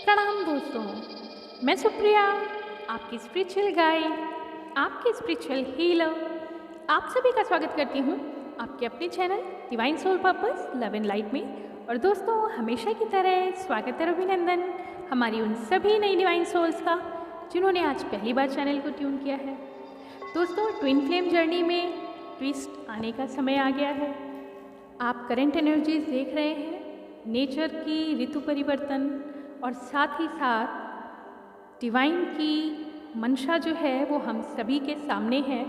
प्रणाम दोस्तों, मैं सुप्रिया, आपकी स्पिरिचुअल गाइड, आपकी स्पिरिचुअल हीलर। आप सभी का स्वागत करती हूँ आपके अपने channel divine soul purpose love and light में। और दोस्तों, हमेशा की तरह स्वागत है और अभिनंदन हमारी उन सभी नई डिवाइन सोल्स का जिन्होंने आज पहली बार चैनल को ट्यून किया है। दोस्तों, ट्विन फ्लेम जर्नी में ट्विस्ट आने का समय आ गया है। आप करंट एनर्जीज देख रहे हैं, नेचर की ऋतु परिवर्तन और साथ ही साथ डिवाइन की मंशा जो है वो हम सभी के सामने है।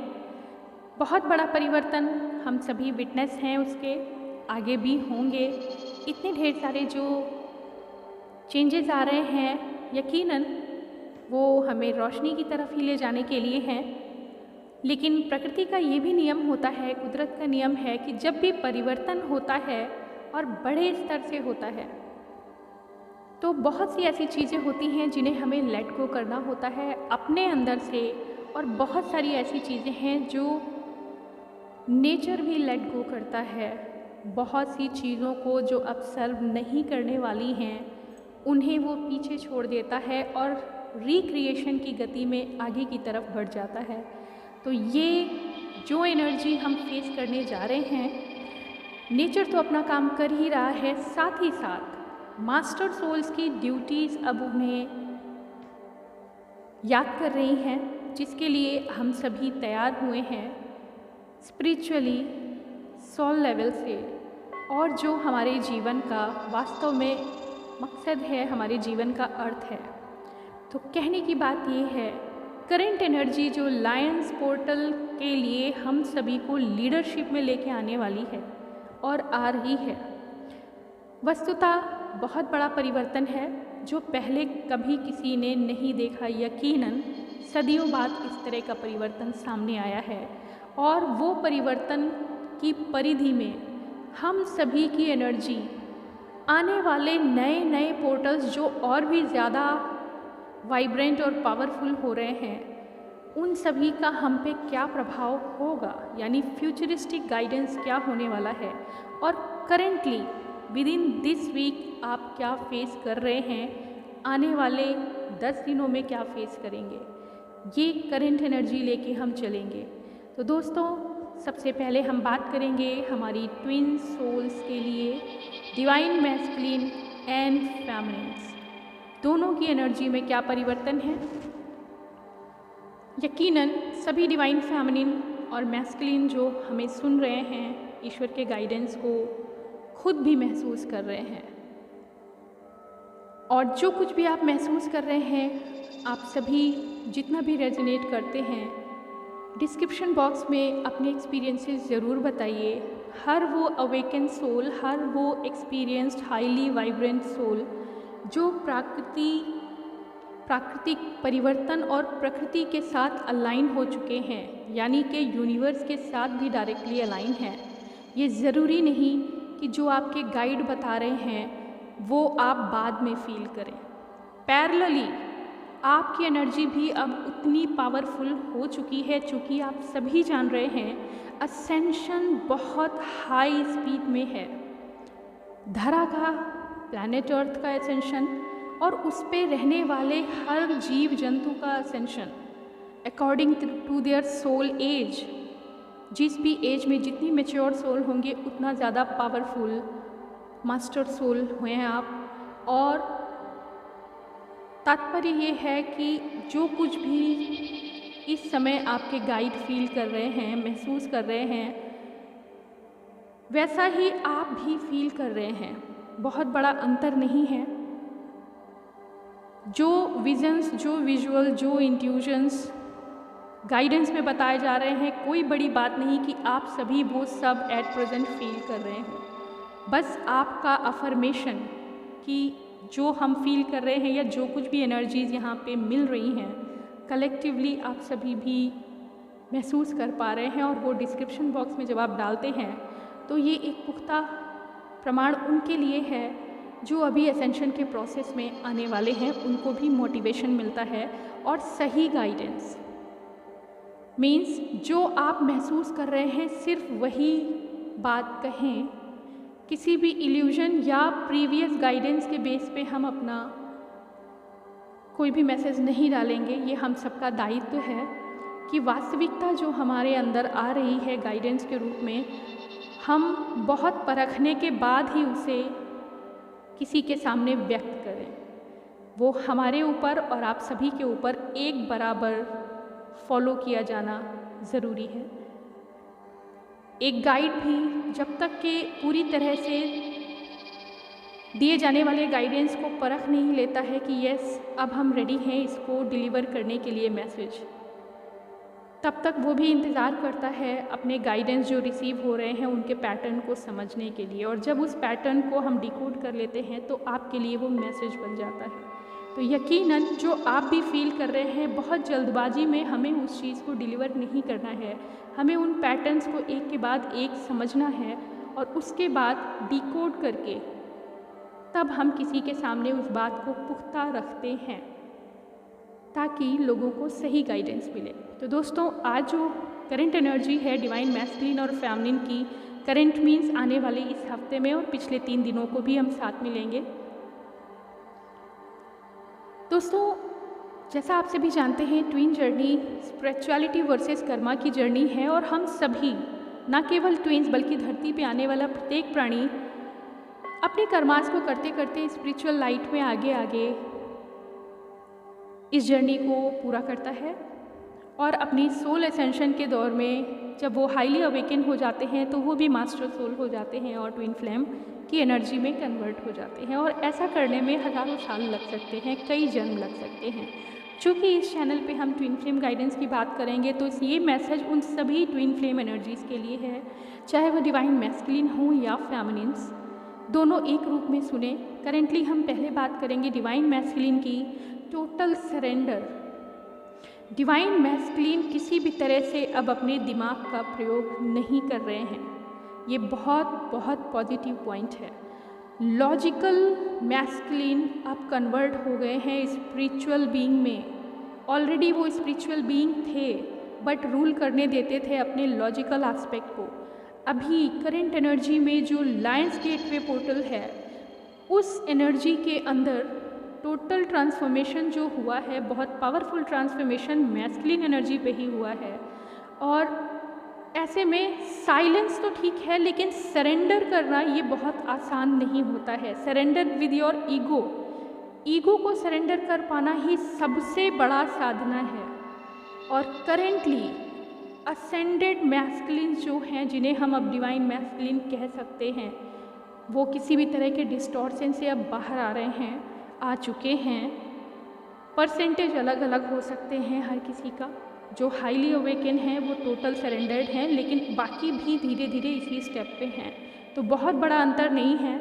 बहुत बड़ा परिवर्तन हम सभी विटनेस हैं, उसके आगे भी होंगे। इतने ढेर सारे जो चेंजेस आ रहे हैं, यकीनन वो हमें रोशनी की तरफ ही ले जाने के लिए हैं। लेकिन प्रकृति का ये भी नियम होता है, कुदरत का नियम है कि जब भी परिवर्तन होता है और बड़े स्तर से होता है तो बहुत सी ऐसी चीज़ें होती हैं जिन्हें हमें लेट गो करना होता है अपने अंदर से। और बहुत सारी ऐसी चीज़ें हैं जो नेचर भी लेट गो करता है। बहुत सी चीज़ों को जो अब सर्व नहीं करने वाली हैं उन्हें वो पीछे छोड़ देता है और रिक्रिएशन की गति में आगे की तरफ बढ़ जाता है। तो ये जो एनर्जी हम फेस करने जा रहे हैं, नेचर तो अपना काम कर ही रहा है, साथ ही साथ मास्टर सोल्स की ड्यूटीज़ अब उन्हें याद कर रही हैं, जिसके लिए हम सभी तैयार हुए हैं स्पिरिचुअली, सोल लेवल से। और जो हमारे जीवन का वास्तव में मकसद है, हमारे जीवन का अर्थ है। तो कहने की बात ये है, करंट एनर्जी जो लायंस पोर्टल के लिए हम सभी को लीडरशिप में लेके आने वाली है और आ रही है, वस्तुतः बहुत बड़ा परिवर्तन है जो पहले कभी किसी ने नहीं देखा। यकीनन सदियों बाद इस तरह का परिवर्तन सामने आया है और वो परिवर्तन की परिधि में हम सभी की एनर्जी, आने वाले नए नए पोर्टल्स जो और भी ज़्यादा वाइब्रेंट और पावरफुल हो रहे हैं, उन सभी का हम पे क्या प्रभाव होगा, यानी फ्यूचरिस्टिक गाइडेंस क्या होने वाला है। और currently within this week आप क्या फेस कर रहे हैं, आने वाले 10 दिनों में क्या फेस करेंगे, ये करंट एनर्जी लेके हम चलेंगे। तो दोस्तों, सबसे पहले हम बात करेंगे हमारी ट्विन सोल्स के लिए, डिवाइन मैस्कुलिन एंड फेमिनिन्स दोनों की एनर्जी में क्या परिवर्तन है। यकीनन सभी डिवाइन फेमिनिन और मैस्कुलिन जो हमें सुन रहे हैं, ईश्वर के गाइडेंस को खुद भी महसूस कर रहे हैं। और जो कुछ भी आप महसूस कर रहे हैं, आप सभी जितना भी रेजोनेट करते हैं, डिस्क्रिप्शन बॉक्स में अपने एक्सपीरियंसेस ज़रूर बताइए। हर वो अवेकन सोल, हर वो एक्सपीरियंस्ड हाईली वाइब्रेंट सोल जो प्राकृतिक परिवर्तन और प्रकृति के साथ अलाइन हो चुके हैं, यानी कि यूनिवर्स के साथ भी डायरेक्टली अलाइन हैं। ये ज़रूरी नहीं कि जो आपके गाइड बता रहे हैं वो आप बाद में फील करें। पैरेलली आपकी एनर्जी भी अब उतनी पावरफुल हो चुकी है, चूँकि आप सभी जान रहे हैं असेंशन बहुत हाई स्पीड में है। धरा का, प्लैनेट अर्थ का असेंशन और उस पे रहने वाले हर जीव जंतु का ascension according to their soul age. जिस भी एज में जितनी मेच्योर सोल होंगे उतना ज़्यादा पावरफुल मास्टर सोल हुए हैं आप। और तात्पर्य ये है कि जो कुछ भी इस समय आपके गाइड फील कर रहे हैं, महसूस कर रहे हैं, वैसा ही आप भी फील कर रहे हैं। बहुत बड़ा अंतर नहीं है। जो विजन्स, जो विजुअल, जो इंट्यूशंस गाइडेंस में बताए जा रहे हैं, कोई बड़ी बात नहीं कि आप सभी वो सब एट प्रेजेंट फील कर रहे हो। बस आपका अफर्मेशन कि जो हम फील कर रहे हैं या जो कुछ भी एनर्जीज़ यहाँ पे मिल रही हैं, कलेक्टिवली आप सभी भी महसूस कर पा रहे हैं। और वो डिस्क्रिप्शन बॉक्स में जब आप डालते हैं तो ये एक पुख्ता प्रमाण उनके लिए है जो अभी असेंशन के प्रोसेस में आने वाले हैं, उनको भी मोटिवेशन मिलता है। और सही गाइडेंस मीन्स जो आप महसूस कर रहे हैं सिर्फ वही बात कहें, किसी भी इल्यूजन या प्रीवियस गाइडेंस के बेस पे हम अपना कोई भी मैसेज नहीं डालेंगे। ये हम सबका दायित्व है कि वास्तविकता जो हमारे अंदर आ रही है गाइडेंस के रूप में, हम बहुत परखने के बाद ही उसे किसी के सामने व्यक्त करें। वो हमारे ऊपर और आप सभी के ऊपर एक बराबर फॉलो किया जाना ज़रूरी है। एक गाइड भी जब तक के पूरी तरह से दिए जाने वाले गाइडेंस को परख नहीं लेता है कि यस अब हम रेडी हैं इसको डिलीवर करने के लिए मैसेज, तब तक वो भी इंतज़ार करता है अपने गाइडेंस जो रिसीव हो रहे हैं उनके पैटर्न को समझने के लिए। और जब उस पैटर्न को हम डिकोड कर लेते हैं तो आपके लिए वो मैसेज बन जाता है। तो यकीनन जो आप भी फील कर रहे हैं, बहुत जल्दबाजी में हमें उस चीज़ को डिलीवर नहीं करना है। हमें उन पैटर्न्स को एक के बाद एक समझना है और उसके बाद डिकोड करके तब हम किसी के सामने उस बात को पुख्ता रखते हैं ताकि लोगों को सही गाइडेंस मिले। तो दोस्तों, आज जो करंट एनर्जी है डिवाइन मैस्कुलिन और फेमिनिन की, करंट मीन्स आने वाले इस हफ्ते में, और पिछले 3 दिनों को भी हम साथ में लेंगे। दोस्तों, जैसा आप सभी जानते हैं, twin journey spirituality versus Karma की जर्नी है और हम सभी, न केवल ट्विन्स बल्कि धरती पे आने वाला प्रत्येक प्राणी अपने कर्मास को करते करते स्पिरिचुअल लाइट में आगे आगे इस जर्नी को पूरा करता है और अपनी सोल एसेंशन के दौर में जब वो हाईली अवेकन हो जाते हैं तो वो भी मास्टर सोल हो जाते हैं और ट्विन फ्लेम की एनर्जी में कन्वर्ट हो जाते हैं। और ऐसा करने में हज़ारों साल लग सकते हैं, कई जन्म लग सकते हैं। चूँकि इस चैनल पे हम ट्विन फ्लेम गाइडेंस की बात करेंगे तो ये मैसेज उन सभी ट्विन फ्लेम एनर्जीज़ के लिए है, चाहे वो डिवाइन मैस्कुलिन हो या फेमिनिन्स, दोनों एक रूप में सुने। करेंटली हम पहले बात करेंगे डिवाइन मैस्कुलिन की, टोटल सरेंडर। डिवाइन मैस्कुलिन किसी भी तरह से अब अपने दिमाग का प्रयोग नहीं कर रहे हैं। ये बहुत बहुत पॉजिटिव पॉइंट है। लॉजिकल मैस्कुलिन अब कन्वर्ट हो गए हैं स्पिरिचुअल बीइंग में। ऑलरेडी वो स्पिरिचुअल बीइंग थे बट रूल करने देते थे अपने लॉजिकल एस्पेक्ट को। अभी करंट एनर्जी में जो लायंस गेटवे पोर्टल है, उस एनर्जी के अंदर टोटल ट्रांसफॉर्मेशन जो हुआ है, बहुत पावरफुल ट्रांसफॉर्मेशन मैस्कुलिन एनर्जी पे ही हुआ है। और ऐसे में साइलेंस तो ठीक है, लेकिन सरेंडर करना ये बहुत आसान नहीं होता है। सरेंडर विद योर ईगो को सरेंडर कर पाना ही सबसे बड़ा साधना है। और करेंटली असेंडेड मैस्कुलिन जो हैं, जिन्हें हम अब डिवाइन मैस्कुलिन कह सकते हैं, वो किसी भी तरह के डिस्टॉर्शन से अब बाहर आ रहे हैं, आ चुके हैं। परसेंटेज अलग अलग हो सकते हैं हर किसी का। जो हाईली अवेकन है वो टोटल सरेंडर्ड हैं, लेकिन बाकी भी धीरे धीरे इसी स्टेप पे हैं। तो बहुत बड़ा अंतर नहीं है,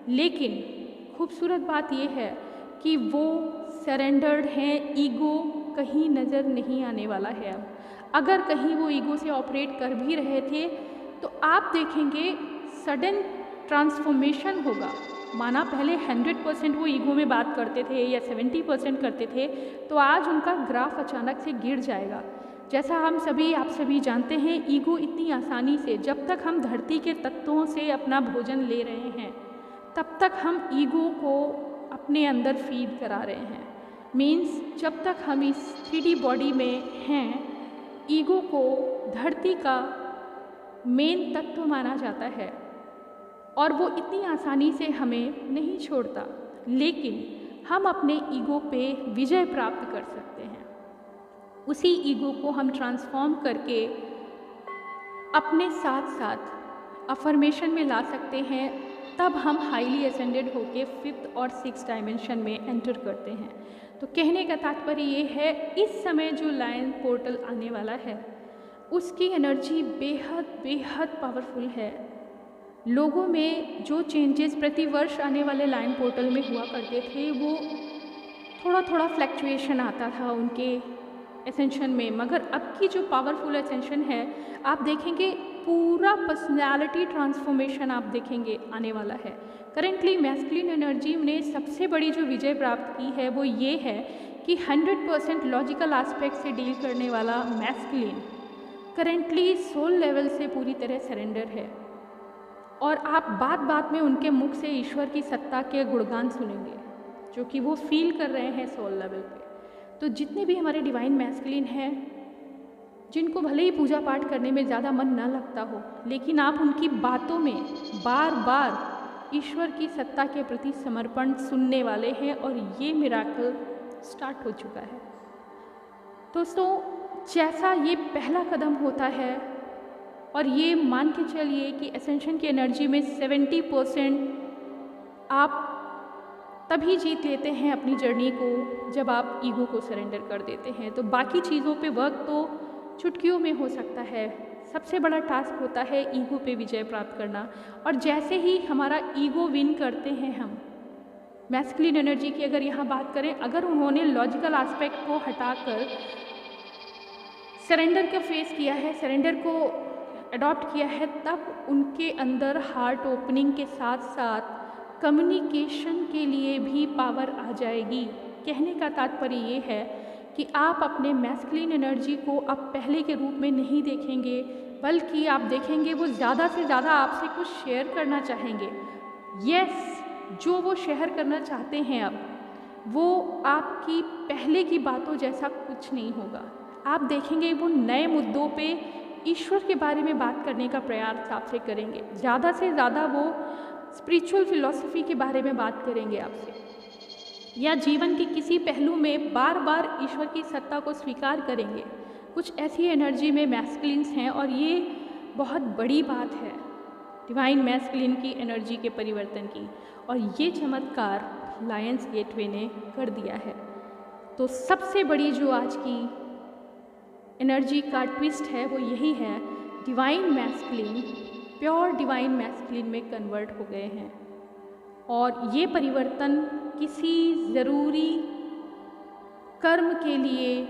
लेकिन खूबसूरत बात ये है कि वो सरेंडर्ड हैं। ईगो कहीं नज़र नहीं आने वाला है अब। अगर कहीं वो ईगो से ऑपरेट कर भी रहे थे तो आप देखेंगे सडन ट्रांसफॉर्मेशन होगा। माना पहले 100% वो ईगो में बात करते थे या 70% करते थे, तो आज उनका ग्राफ अचानक से गिर जाएगा। जैसा हम सभी आप सभी जानते हैं, ईगो इतनी आसानी से, जब तक हम धरती के तत्वों से अपना भोजन ले रहे हैं तब तक हम ईगो को अपने अंदर फीड करा रहे हैं। मीन्स जब तक हम इस 3D बॉडी में हैं, ईगो को धरती का मेन तत्व माना जाता है और वो इतनी आसानी से हमें नहीं छोड़ता। लेकिन हम अपने ईगो पे विजय प्राप्त कर सकते हैं। उसी ईगो को हम ट्रांसफॉर्म करके अपने साथ साथ अफर्मेशन में ला सकते हैं। तब हम हाईली असेंडेड होके 5th और 6th डायमेंशन में एंटर करते हैं। तो कहने का तात्पर्य ये है, इस समय जो लायन पोर्टल आने वाला है उसकी एनर्जी बेहद बेहद पावरफुल है। लोगों में जो चेंजेस प्रतिवर्ष आने वाले लायन पोर्टल में हुआ करते थे, वो थोड़ा थोड़ा फ्लैक्चुएशन आता था उनके एसेंशन में, मगर अब की जो पावरफुल एसेंशन है, आप देखेंगे पूरा पर्सनैलिटी ट्रांसफॉर्मेशन आप देखेंगे आने वाला है। करेंटली मैस्कुलिन एनर्जी ने सबसे बड़ी जो विजय प्राप्त की है वो ये है कि 100% लॉजिकल एस्पेक्ट से डील करने वाला मैस्कुलिन करेंटली सोल लेवल से पूरी तरह सरेंडर है। और आप बात बात में उनके मुख से ईश्वर की सत्ता के गुणगान सुनेंगे। जो कि वो फील कर रहे हैं सोल लेवल पे। तो जितने भी हमारे डिवाइन मैस्कुलिन हैं, जिनको भले ही पूजा पाठ करने में ज़्यादा मन ना लगता हो, लेकिन आप उनकी बातों में बार बार ईश्वर की सत्ता के प्रति समर्पण सुनने वाले हैं और ये मिराकल स्टार्ट हो चुका है। दोस्तों, जैसा ये पहला कदम होता है और ये मान के चलिए कि एसेंशन की एनर्जी में 70% आप तभी जीत लेते हैं अपनी जर्नी को जब आप ईगो को सरेंडर कर देते हैं। तो बाकी चीज़ों पे वर्क तो चुटकियों में हो सकता है, सबसे बड़ा टास्क होता है ईगो पे विजय प्राप्त करना। और जैसे ही हमारा ईगो विन करते हैं हम, मैस्कुलिन एनर्जी की अगर यहाँ बात करें, अगर उन्होंने लॉजिकल एस्पेक्ट को हटाकर सरेंडर का फेस किया है, सरेंडर को अडॉप्ट किया है, तब उनके अंदर हार्ट ओपनिंग के साथ साथ कम्युनिकेशन के लिए भी पावर आ जाएगी। कहने का तात्पर्य ये है कि आप अपने मैस्कुलिन एनर्जी को अब पहले के रूप में नहीं देखेंगे, बल्कि आप देखेंगे वो ज़्यादा से ज़्यादा आपसे कुछ शेयर करना चाहेंगे। यस, जो वो शेयर करना चाहते हैं अब वो आपकी पहले की बातों जैसा कुछ नहीं होगा। आप देखेंगे वो नए मुद्दों पे ईश्वर के बारे में बात करने का प्रयास आपसे करेंगे। ज़्यादा से ज़्यादा वो स्पिरिचुअल फिलॉसफी के बारे में बात करेंगे आपसे, या जीवन के किसी पहलू में बार बार ईश्वर की सत्ता को स्वीकार करेंगे। कुछ ऐसी एनर्जी में मैस्कुलिन्स हैं और ये बहुत बड़ी बात है डिवाइन मैस्कुलिन की एनर्जी के परिवर्तन की, और ये चमत्कार लायंस गेटवे ने कर दिया है। तो सबसे बड़ी जो आज की एनर्जी का ट्विस्ट है वो यही है, divine masculine pure divine masculine में कन्वर्ट हो गए हैं। और ये परिवर्तन किसी ज़रूरी कर्म के लिए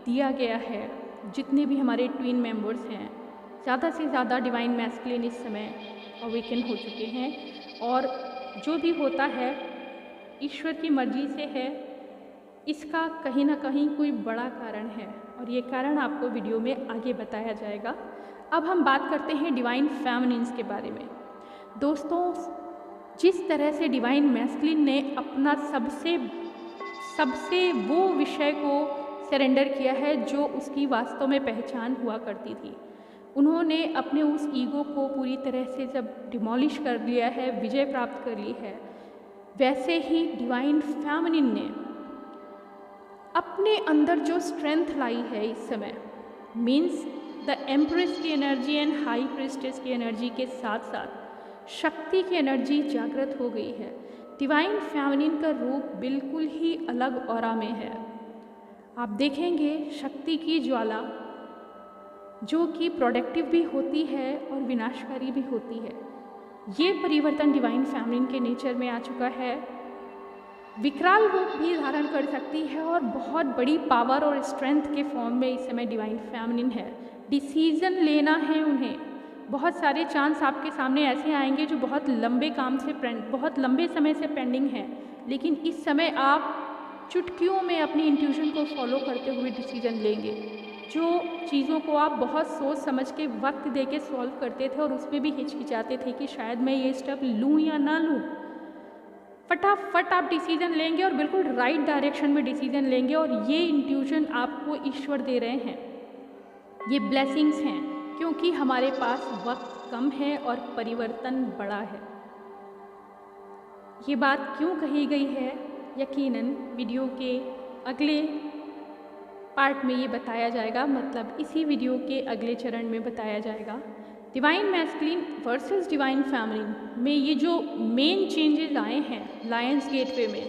दिया गया है। जितने भी हमारे ट्विन मेंबर्स हैं, ज़्यादा से ज़्यादा डिवाइन मैस्कुलिन इस समय अवेकन हो चुके हैं, और जो भी होता है ईश्वर की मर्जी से है। इसका कहीं ना कहीं कोई बड़ा कारण है और ये कारण आपको वीडियो में आगे बताया जाएगा। अब हम बात करते हैं डिवाइन फेमिनिन्स के बारे में। दोस्तों, जिस तरह से डिवाइन मैस्कुलिन ने अपना सबसे वो विषय को सरेंडर किया है जो उसकी वास्तव में पहचान हुआ करती थी, उन्होंने अपने उस ईगो को पूरी तरह से जब डिमोलिश कर लिया है, विजय प्राप्त कर ली है, वैसे ही डिवाइन फेमिनिन ने अपने अंदर जो स्ट्रेंथ लाई है इस समय, मीन्स द एम्प्रेस की एनर्जी एंड हाई प्रिस्टेस की एनर्जी के साथ साथ शक्ति की एनर्जी जागृत हो गई है। डिवाइन फेमिनिन का रूप बिल्कुल ही अलग ऑरा में है। आप देखेंगे शक्ति की ज्वाला जो कि प्रोडक्टिव भी होती है और विनाशकारी भी होती है। ये परिवर्तन डिवाइन फेमिनिन के नेचर में आ चुका है। विकराल रूप भी धारण कर सकती है और बहुत बड़ी पावर और स्ट्रेंथ के फॉर्म में इस समय डिवाइन फेमिनिन है। डिसीजन लेना है उन्हें। बहुत सारे चांस आपके सामने ऐसे आएंगे जो बहुत लंबे समय से पेंडिंग हैं, लेकिन इस समय आप चुटकियों में अपनी इंट्यूशन को फॉलो करते हुए डिसीजन लेंगे। जो चीज़ों को आप बहुत सोच समझ के वक्त दे के सॉल्व करते थे और उसमें भी हिचकिचाते थे कि शायद मैं ये स्टेप लूँ या ना लूँ, फटाफट आप डिसीजन लेंगे और बिल्कुल राइट डायरेक्शन में डिसीजन लेंगे। और ये इंट्यूशन आपको ईश्वर दे रहे हैं, ये ब्लेसिंग्स हैं, क्योंकि हमारे पास वक्त कम है और परिवर्तन बड़ा है। ये बात क्यों कही गई है, यकीनन वीडियो के अगले पार्ट में ये बताया जाएगा, मतलब इसी वीडियो के अगले चरण में बताया जाएगा। Divine masculine versus divine feminine में ये जो मेन चेंजेस आए हैं लायंस गेटवे में,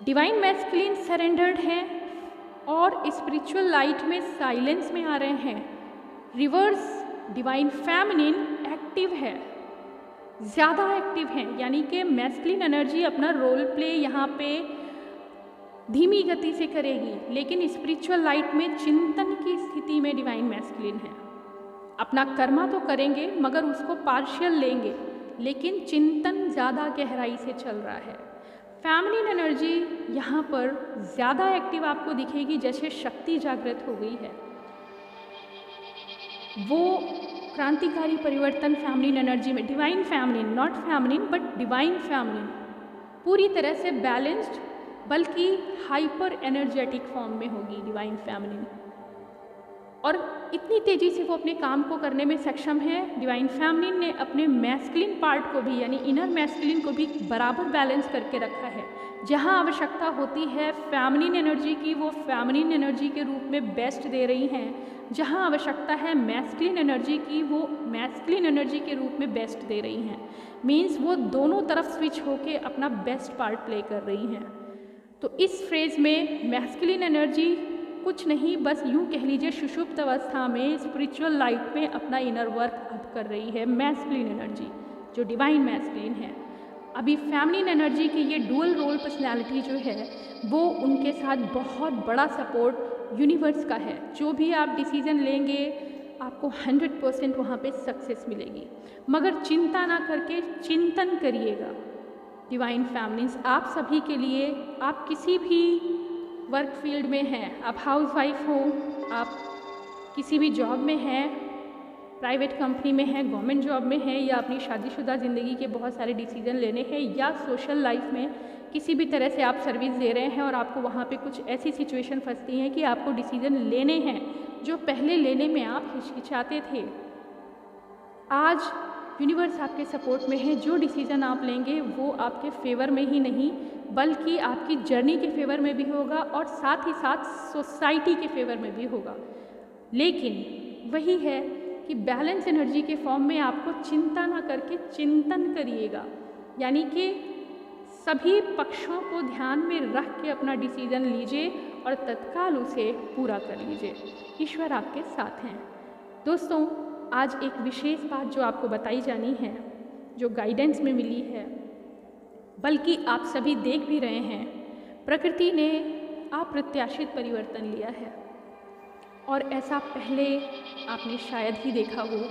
डिवाइन मैस्कुलिन सरेंडर्ड हैं और स्पिरिचुअल लाइट में साइलेंस में आ रहे हैं। रिवर्स डिवाइन फेमिनिन एक्टिव है, ज़्यादा एक्टिव है, यानी कि मैस्कुलिन एनर्जी अपना रोल प्ले यहाँ पे धीमी गति से करेगी, लेकिन स्पिरिचुअल लाइट में चिंतन की स्थिति में डिवाइन मैस्कुलिन है। अपना कर्मा तो करेंगे मगर उसको पार्शियल लेंगे, लेकिन चिंतन ज़्यादा गहराई से चल रहा है। फेमिनिन एनर्जी यहाँ पर ज़्यादा एक्टिव आपको दिखेगी, जैसे शक्ति जागृत हो गई है। वो क्रांतिकारी परिवर्तन फेमिनिन एनर्जी में, divine feminine, not feminine but divine feminine, पूरी तरह से बैलेंस्ड बल्कि हाइपर एनर्जेटिक फॉर्म में होगी डिवाइन फैमिली, और इतनी तेज़ी से वो अपने काम को करने में सक्षम है। डिवाइन फैमिली ने अपने मैस्कुलिन पार्ट को भी यानी इनर मैस्कुलिन को भी बराबर बैलेंस करके रखा है। जहाँ आवश्यकता होती है फैमिलिन एनर्जी की, वो फैमिलिन एनर्जी के रूप में बेस्ट दे रही हैं। जहाँ आवश्यकता है मैस्कुलिन एनर्जी की, वो मैस्कुलिन एनर्जी के रूप में बेस्ट दे रही हैं। मीन्स वो दोनों तरफ स्विच होके अपना बेस्ट पार्ट प्ले कर रही हैं। तो इस फ्रेज में मैस्कुलिन एनर्जी कुछ नहीं, बस यूँ कह लीजिए सुषुप्त अवस्था में स्पिरिचुअल लाइफ में अपना इनर वर्क अब कर रही है मैस्कुलिन एनर्जी, जो डिवाइन मैस्कुलिन है। अभी फेमिनिन एनर्जी की ये डुअल रोल पर्सनैलिटी जो है वो उनके साथ बहुत बड़ा सपोर्ट यूनिवर्स का है। जो भी आप डिसीज़न लेंगे आपको 100% वहाँ पे सक्सेस मिलेगी, मगर चिंता ना करके चिंतन करिएगा। डिवाइन फैमिलीज आप सभी के लिए, आप किसी भी वर्क फील्ड में हैं, आप हाउसवाइफ हो, आप किसी भी जॉब में हैं, प्राइवेट कंपनी में हैं, गवर्नमेंट जॉब में हैं, या अपनी शादीशुदा ज़िंदगी के बहुत सारे डिसीजन लेने हैं, या सोशल लाइफ में किसी भी तरह से आप सर्विस दे रहे हैं और आपको वहाँ पे कुछ ऐसी सिचुएशन फंसती हैं कि आपको डिसीजन लेने हैं जो पहले लेने में आप हिचकिचाते थे। आज यूनिवर्स आपके सपोर्ट में है। जो डिसीज़न आप लेंगे वो आपके फेवर में ही नहीं बल्कि आपकी जर्नी के फेवर में भी होगा और साथ ही साथ सोसाइटी के फेवर में भी होगा। लेकिन वही है कि बैलेंस एनर्जी के फॉर्म में आपको चिंता ना करके चिंतन करिएगा, यानी कि सभी पक्षों को ध्यान में रख के अपना डिसीजन लीजिए और तत्काल उसे पूरा कर लीजिए। ईश्वर आपके साथ हैं। दोस्तों, आज एक विशेष बात जो आपको बताई जानी है, जो गाइडेंस में मिली है, बल्कि आप सभी देख भी रहे हैं, प्रकृति ने अप्रत्याशित परिवर्तन लिया है और ऐसा पहले आपने शायद ही देखा हो।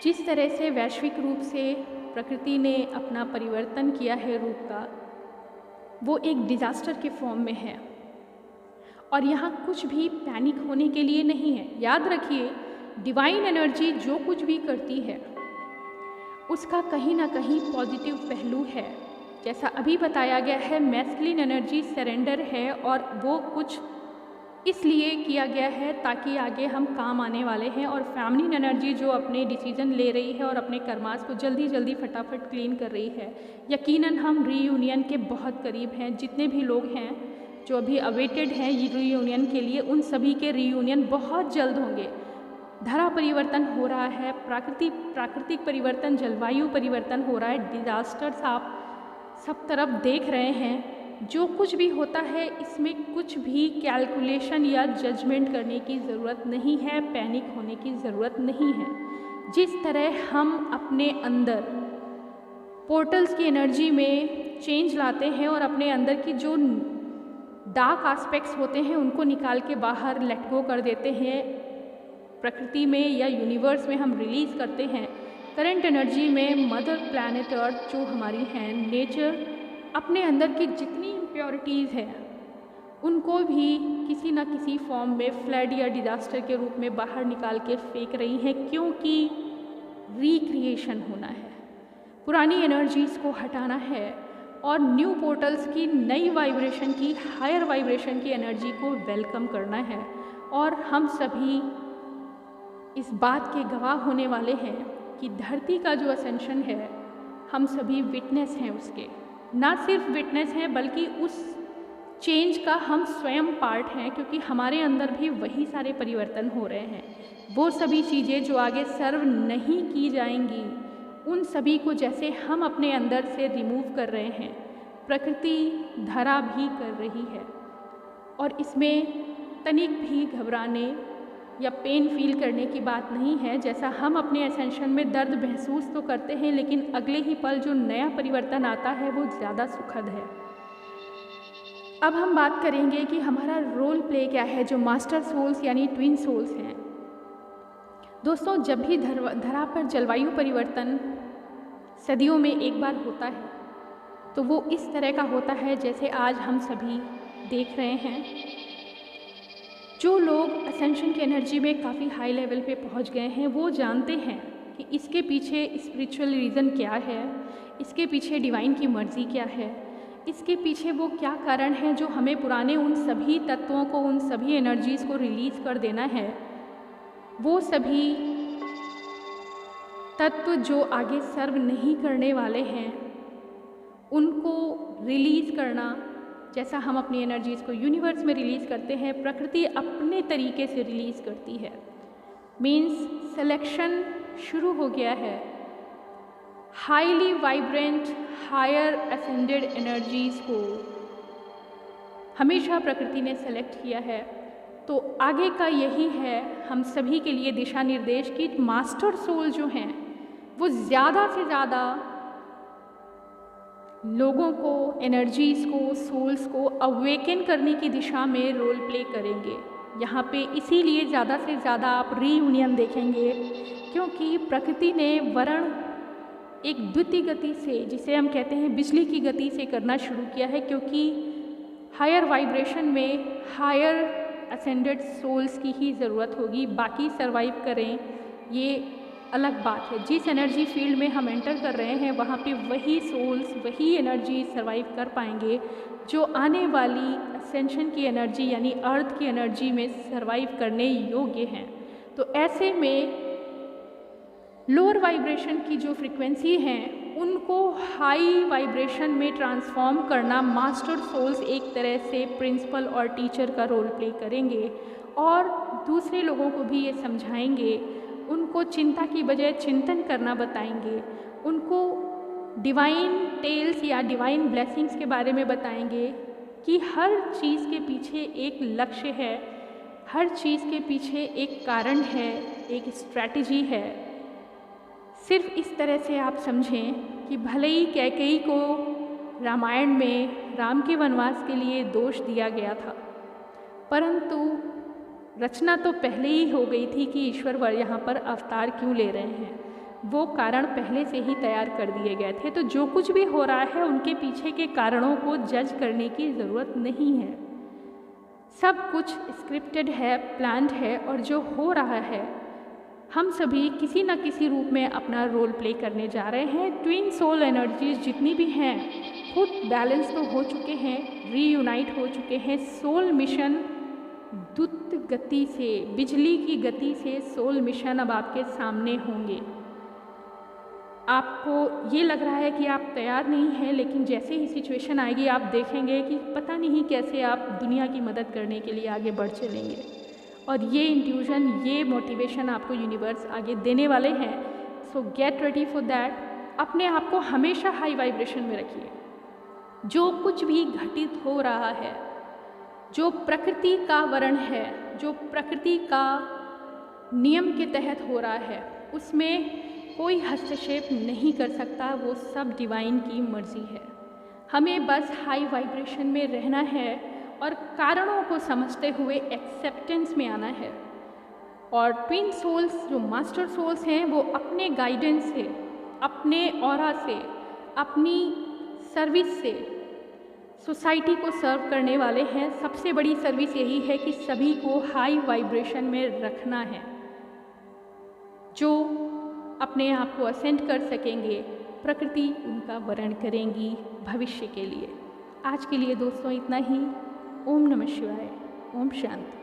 जिस तरह से वैश्विक रूप से प्रकृति ने अपना परिवर्तन किया है रूप का, वो एक डिज़ास्टर के फॉर्म में है और यहाँ कुछ भी पैनिक होने के लिए नहीं है। याद रखिए, डिवाइन एनर्जी जो कुछ भी करती है उसका कहीं ना कहीं पॉजिटिव पहलू है। जैसा अभी बताया गया है, मैस्कुलिन एनर्जी सरेंडर है और वो कुछ इसलिए किया गया है ताकि आगे हम काम आने वाले हैं, और फेमिनिन एनर्जी जो अपने डिसीजन ले रही है और अपने कर्मास को जल्दी जल्दी फटाफट क्लीन कर रही है। यकीनन हम रीयूनियन के बहुत करीब हैं। जितने भी लोग हैं जो अभी अवेटेड हैं रीयूनियन के लिए, उन सभी के रीयूनियन बहुत जल्द होंगे। धरा परिवर्तन हो रहा है, प्राकृतिक परिवर्तन, जलवायु परिवर्तन हो रहा है, डिजास्टर्स आप सब तरफ देख रहे हैं। जो कुछ भी होता है इसमें कुछ भी कैलकुलेशन या जजमेंट करने की ज़रूरत नहीं है, पैनिक होने की ज़रूरत नहीं है। जिस तरह हम अपने अंदर पोर्टल्स की एनर्जी में चेंज लाते हैं और अपने अंदर की जो डार्क एस्पेक्ट्स होते हैं उनको निकाल के बाहर लेट गो कर देते हैं, प्रकृति में या यूनिवर्स में हम रिलीज़ करते हैं। करंट एनर्जी में मदर प्लैनेट अर्थ जो हमारी हैं, नेचर अपने अंदर की जितनी इम्प्योरिटीज़ हैं उनको भी किसी न किसी फॉर्म में फ्लड या डिज़ास्टर के रूप में बाहर निकाल के फेंक रही हैं, क्योंकि रिक्रिएशन होना है, पुरानी एनर्जीज़ को हटाना है और न्यू पोर्टल्स की नई वाइब्रेशन की, हायर वाइब्रेशन की एनर्जी को वेलकम करना है। और हम सभी इस बात के गवाह होने वाले हैं कि धरती का जो असेंशन है, हम सभी विटनेस हैं उसके। ना सिर्फ विटनेस हैं बल्कि उस चेंज का हम स्वयं पार्ट हैं, क्योंकि हमारे अंदर भी वही सारे परिवर्तन हो रहे हैं। वो सभी चीज़ें जो आगे सर्व नहीं की जाएंगी, उन सभी को जैसे हम अपने अंदर से रिमूव कर रहे हैं, प्रकृति धरा भी कर रही है। और इसमें तनिक भी घबराने या पेन फील करने की बात नहीं है। जैसा हम अपने असेंशन में दर्द महसूस तो करते हैं, लेकिन अगले ही पल जो नया परिवर्तन आता है वो ज़्यादा सुखद है। अब हम बात करेंगे कि हमारा रोल प्ले क्या है, जो मास्टर सोल्स यानी ट्विन सोल्स हैं। दोस्तों, जब भी धरा पर जलवायु परिवर्तन सदियों में एक बार होता है तो वो इस तरह का होता है जैसे आज हम सभी देख रहे हैं। जो लोग असेंशन की एनर्जी में काफ़ी हाई लेवल पे पहुंच गए हैं वो जानते हैं कि इसके पीछे स्पिरिचुअल रीज़न क्या है, इसके पीछे डिवाइन की मर्ज़ी क्या है, इसके पीछे वो क्या कारण है जो हमें पुराने उन सभी तत्वों को, उन सभी एनर्जीज़ को रिलीज़ कर देना है। वो सभी तत्व जो आगे सर्व नहीं करने वाले हैं उनको रिलीज़ करना, जैसा हम अपनी एनर्जीज़ को यूनिवर्स में रिलीज़ करते हैं, प्रकृति अपने तरीके से रिलीज़ करती है। मीन्स सिलेक्शन शुरू हो गया है। Highly vibrant, higher ascended energies को हमेशा प्रकृति ने सेलेक्ट किया है। तो आगे का यही है हम सभी के लिए दिशा निर्देश कि मास्टर सोल जो हैं वो ज़्यादा से ज़्यादा लोगों को, एनर्जीज़ को, सोल्स को अवेकन करने की दिशा में रोल प्ले करेंगे। यहाँ पे इसीलिए ज़्यादा से ज़्यादा आप रीयूनियन देखेंगे, क्योंकि प्रकृति ने वर्ण एक द्वितीय गति से, जिसे हम कहते हैं बिजली की गति से करना शुरू किया है, क्योंकि हायर वाइब्रेशन में हायर असेंडेड सोल्स की ही ज़रूरत होगी। बाकी सरवाइव करें ये अलग बात है। जिस एनर्जी फील्ड में हम एंटर कर रहे हैं वहाँ पे वही सोल्स, वही एनर्जी सरवाइव कर पाएंगे जो आने वाली असेंशन की एनर्जी यानी अर्थ की एनर्जी में सरवाइव करने योग्य हैं। तो ऐसे में लोअर वाइब्रेशन की जो फ्रीक्वेंसी हैं उनको हाई वाइब्रेशन में ट्रांसफॉर्म करना मास्टर सोल्स एक तरह से प्रिंसिपल और टीचर का रोल प्ले करेंगे और दूसरे लोगों को भी ये समझाएंगे, उनको चिंता की बजाय चिंतन करना बताएंगे, उनको डिवाइन टेल्स या डिवाइन ब्लेसिंग्स के बारे में बताएंगे कि हर चीज़ के पीछे एक लक्ष्य है, हर चीज़ के पीछे एक कारण है, एक स्ट्रैटेजी है। सिर्फ इस तरह से आप समझें कि भले ही कैकेयी को रामायण में राम के वनवास के लिए दोष दिया गया था, परंतु रचना तो पहले ही हो गई थी कि ईश्वर यहाँ पर अवतार क्यों ले रहे हैं। वो कारण पहले से ही तैयार कर दिए गए थे। तो जो कुछ भी हो रहा है उनके पीछे के कारणों को जज करने की ज़रूरत नहीं है। सब कुछ स्क्रिप्टेड है, प्लान्ड है, और जो हो रहा है हम सभी किसी न किसी रूप में अपना रोल प्ले करने जा रहे हैं। ट्विन सोल एनर्जीज जितनी भी हैं खुद बैलेंस तो हो चुके हैं, रीयूनाइट हो चुके हैं। सोल मिशन द्रुत गति से, बिजली की गति से सोल मिशन अब आपके सामने होंगे। आपको ये लग रहा है कि आप तैयार नहीं हैं, लेकिन जैसे ही सिचुएशन आएगी आप देखेंगे कि पता नहीं कैसे आप दुनिया की मदद करने के लिए आगे बढ़ चलेंगे। और ये इंट्यूजन, ये मोटिवेशन आपको यूनिवर्स आगे देने वाले हैं। सो गेट रेडी फॉर दैट। अपने आप को हमेशा हाई वाइब्रेशन में रखिए। जो कुछ भी घटित हो रहा है, जो प्रकृति का वर्ण है, जो प्रकृति का नियम के तहत हो रहा है, उसमें कोई हस्तक्षेप नहीं कर सकता। वो सब डिवाइन की मर्जी है। हमें बस हाई वाइब्रेशन में रहना है और कारणों को समझते हुए एक्सेप्टेंस में आना है। और ट्विन सोल्स जो मास्टर सोल्स हैं वो अपने गाइडेंस से, अपने ऑरा से, अपनी सर्विस से सोसाइटी को सर्व करने वाले हैं। सबसे बड़ी सर्विस यही है कि सभी को हाई वाइब्रेशन में रखना है। जो अपने आप को असेंड कर सकेंगे, प्रकृति उनका वरण करेंगी भविष्य के लिए। आज के लिए दोस्तों इतना ही। ओम नमः शिवाय। ओम शांति।